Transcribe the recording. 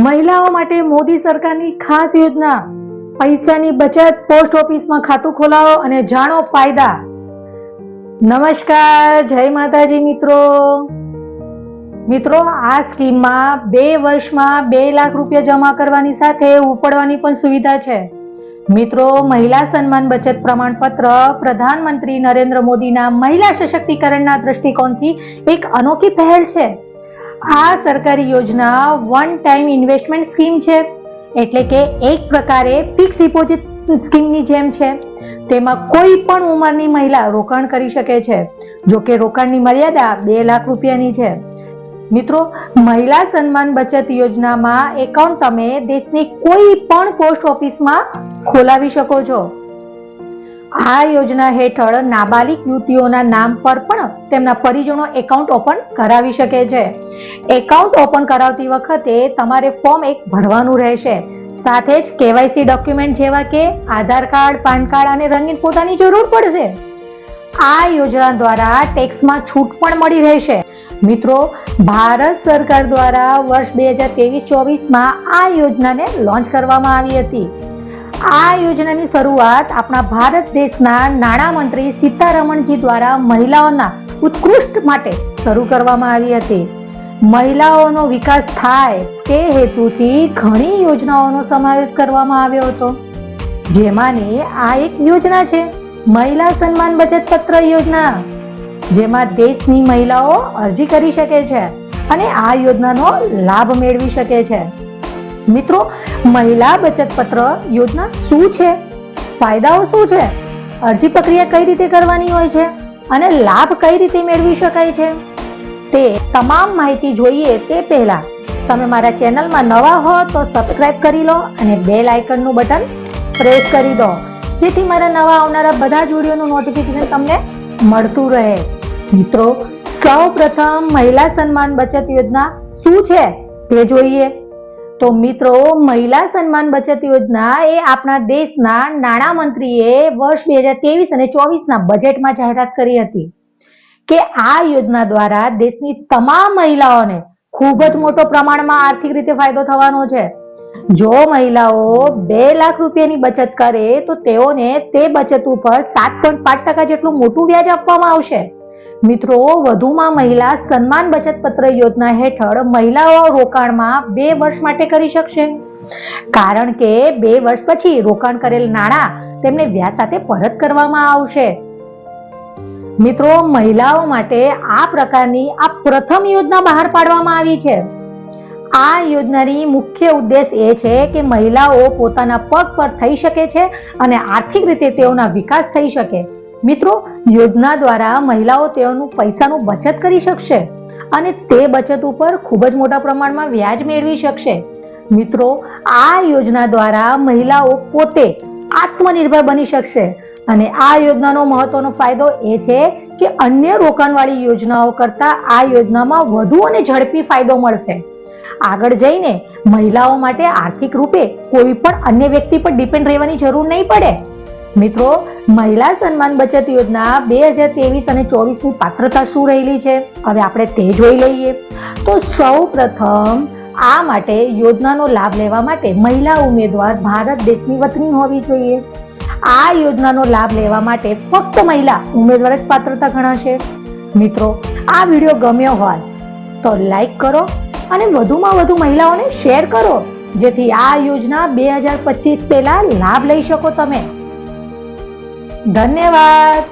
મહિલાઓ માટે મોદી સરકારની ખાસ યોજના, પૈસાની બચત, પોસ્ટ ઓફિસમાં ખાતું ખોલાવો અને જાણો ફાયદા. નમસ્કાર, જય માતાજી મિત્રો, આ સ્કીમમાં 2 વર્ષમાં 2 લાખ રૂપિયા જમા કરવાની સાથે ઉપાડવાની પણ સુવિધા છે. મિત્રો, મહિલા સન્માન બચત પ્રમાણપત્ર પ્રધાનમંત્રી નરેન્દ્ર મોદીના મહિલા સશક્તિકરણના દ્રષ્ટિકોણથી એક અનોખી પહેલ છે. આ સરકારી યોજના વન ટાઈમ ઇન્વેસ્ટમેન્ટ સ્કીમ છે, એટલે કે એક પ્રકારે ફિક્સ ડિપોઝિટ સ્કીમની જેમ છે. તેમાં કોઈ પણ ઉંમરની મહિલા રોકાણ કરી શકે છે. જો કે રોકાણની મર્યાદા 2 લાખ રૂપિયાની છે. મિત્રો, મહિલા સન્માન બચત યોજનામાં એકાઉન્ટ તમે દેશની કોઈ પણ પોસ્ટ ઓફિસમાં ખોલાવી શકો છો. આ યોજના હેઠળ નાબાલિગ યુવતીઓના નામ પર પણ તેમના પરિજનો એકાઉન્ટ ઓપન કરાવી શકે છે. એકાઉન્ટ ઓપન કરાવતી વખતે તમારે ફોર્મ 1 ભરવાનું રહેશે. સાથે જ કેવાયસી ડોક્યુમેન્ટ જેવા કે આધાર કાર્ડ, પાન કાર્ડ અને રંગીન ફોટાની જરૂર પડશે. આ યોજના દ્વારા ટેક્સમાં છૂટ પણ મળી રહેશે. મિત્રો, ભારત સરકાર દ્વારા વર્ષ 2023-24માં આ યોજનાને લોન્ચ કરવામાં આવી હતી. આ યોજનાની શરૂઆત આપણા ભારત દેશના નાણામંત્રી સીતારમણજી દ્વારા મહિલાઓના ઉત્કૃષ્ટ માટે શરૂ કરવામાં આવી હતી. મહિલાઓનો વિકાસ થાય તે હેતુથી ઘણી યોજનાઓનો સમાવેશ કરવામાં આવ્યો હતો, જેમાંની આ એક યોજના છે મહિલા સન્માન બચત પત્ર યોજના, જેમાં દેશની મહિલાઓ અરજી કરી શકે છે અને આ યોજનાનો લાભ મેળવી શકે છે. મિત્રો, મહિલા બચત પત્ર યોજના શું છે, ફાયદાઓ શું છે, અરજી પ્રક્રિયા કઈ રીતે કરવાની હોય છે અને લાભ કઈ રીતે મેળવી શકાય છે, તે તમામ માહિતી જોઈએ તે પહેલા તમે મારા ચેનલમાં નવા હો તો સબસ્ક્રાઇબ કરી લો અને બેલ આઇકનનું બટન પ્રેસ કરી દો, જેથી મારા નવા આવનારા બધા જ વિડીયોનું નોટિફિકેશન તમને મળતું રહે. મિત્રો, સૌપ્રથમ મહિલા સન્માન બચત યોજના શું છે તે જોઈએ. તો મિત્રો, મહિલા સન્માન બચત યોજના એ આપણા દેશના નાણામંત્રીએ વર્ષ 2023 અને 24ના બજેટમાં જાહેરાત કરી હતી કે આ યોજના દ્વારા દેશની તમામ મહિલાઓને ખૂબ જ મોટો પ્રમાણમાં આર્થિક રીતે ફાયદો થવાનો છે. જો મહિલાઓ 2 લાખ રૂપિયાની બચત કરે તો તેઓને તે બચત ઉપર 7.5% જેટલું મોટું વ્યાજ આપવામાં આવશે. મિત્રો, વધુમાં મહિલા સન્માન બચત પત્ર યોજના હેઠળ મહિલાઓ રોકાણમાં 2 વર્ષ માટે કરી શકશે, કારણ કે 2 વર્ષ પછી રોકાણ કરેલ નાણાં તેમને વ્યાજ સાથે પરત કરવામાં આવશે. મિત્રો, મહિલાઓ માટે આ પ્રકારની આ પ્રથમ યોજના બહાર પાડવામાં આવી છે. આ યોજનાની મુખ્ય ઉદ્દેશ એ છે કે મહિલાઓ પોતાના પગ પર થઈ શકે છે અને આર્થિક રીતે તેઓના વિકાસ થઈ શકે. મિત્રો, યોજના દ્વારા મહિલાઓ તેઓનું પૈસાનું બચત કરી શકશે અને તે બચત ઉપર ખૂબ જ મોટા પ્રમાણમાં વ્યાજ મેળવી શકશે. મિત્રો, આ યોજના દ્વારા મહિલાઓ પોતે આત્મનિર્ભર બની શકશે અને આ યોજનાનો મહત્વનો ફાયદો એ છે કે અન્ય રોકાણવાળી યોજનાઓ કરતાં આ યોજનામાં વધુ અને ઝડપી ફાયદો મળશે. આગળ જઈને મહિલાઓ માટે આર્થિક રૂપે કોઈ પણ અન્ય વ્યક્તિ પર ડિપેન્ડ રહેવાની જરૂર નહીં પડે. મિત્રો, મહિલા સન્માન બચત યોજના 2023 અને 24ની પાત્રતા શું રહેલી છે, હવે આપણે તે જોઈ લઈએ. તો સૌ પ્રથમ આ માટે યોજનાનો લાભ લેવા માટે મહિલા ઉમેદવાર ભારત દેશની વતની હોવી જોઈએ. આ યોજનાનો લાભ લેવા માટે ફક્ત મહિલા ઉમેદવાર જ પાત્રતા ગણાશે. મિત્રો, આ વિડીયો ગમ્યો હોય તો લાઈક કરો અને વધુમાં વધુ મહિલાઓને શેર કરો, જેથી આ યોજના 2025 પહેલા લાભ લઈ શકો તમે. ધન્યવાદ.